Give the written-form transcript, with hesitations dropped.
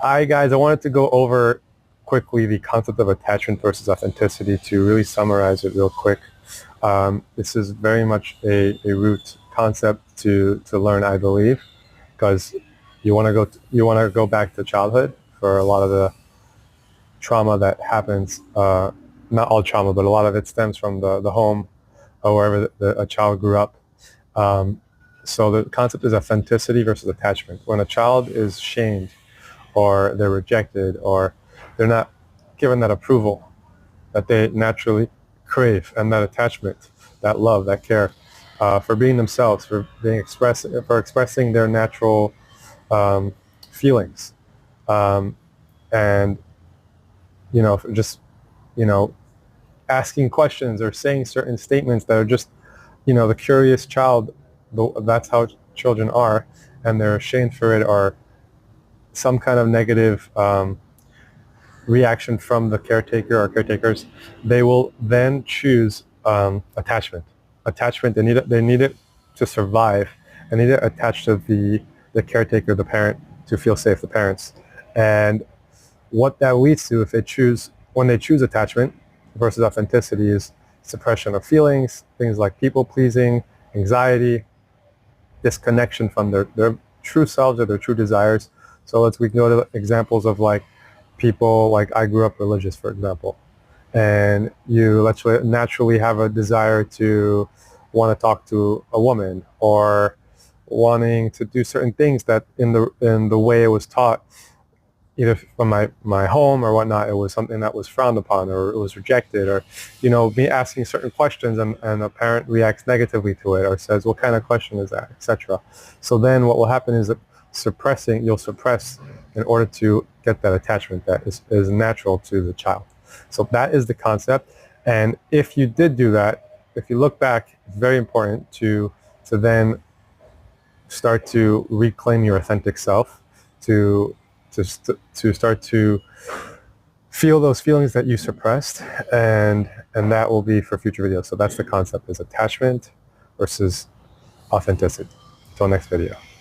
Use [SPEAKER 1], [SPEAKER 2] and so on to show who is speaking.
[SPEAKER 1] Hi guys, I wanted to go over quickly the concept of attachment versus authenticity to really summarize it real quick. This is very much a root concept to learn, I believe, because you want to go back to childhood for a lot of the trauma that happens. Not all trauma, but a lot of it stems from the home or wherever a child grew up. Um, so the concept is authenticity versus attachment. When a child is shamed or they're rejected or they're not given that approval that they naturally crave, and that attachment, that love, that care, for being themselves, for expressing their natural um, feelings, um, and just you know asking questions or saying certain statements that are just the curious child. That's how children are, and they're ashamed for it, or some kind of negative reaction from the caretaker or caretakers. They will then choose attachment. Attachment. They need it to survive. They need it attached to the caretaker, the parent, to feel safe. The parents, and what that leads to, if they choose when they choose attachment versus authenticity, is suppression of feelings, things like people pleasing, anxiety, disconnection from their true selves or their true desires. So we can go to examples of like people, like I grew up religious, for example, and you naturally have a desire to want to talk to a woman, or wanting to do certain things that in the way it was taught, either from my home or whatnot, it was something that was frowned upon, or it was rejected, or me asking certain questions, and a parent reacts negatively to it or says, what kind of question is that, etc. So then what will happen is that you'll suppress in order to get that attachment that is natural to the child. So that is the concept. And if you did do that, if you look back, it's very important to then start to reclaim your authentic self, to to start to feel those feelings that you suppressed, and that will be for future videos. So that's the concept: is attachment versus authenticity. Until next video.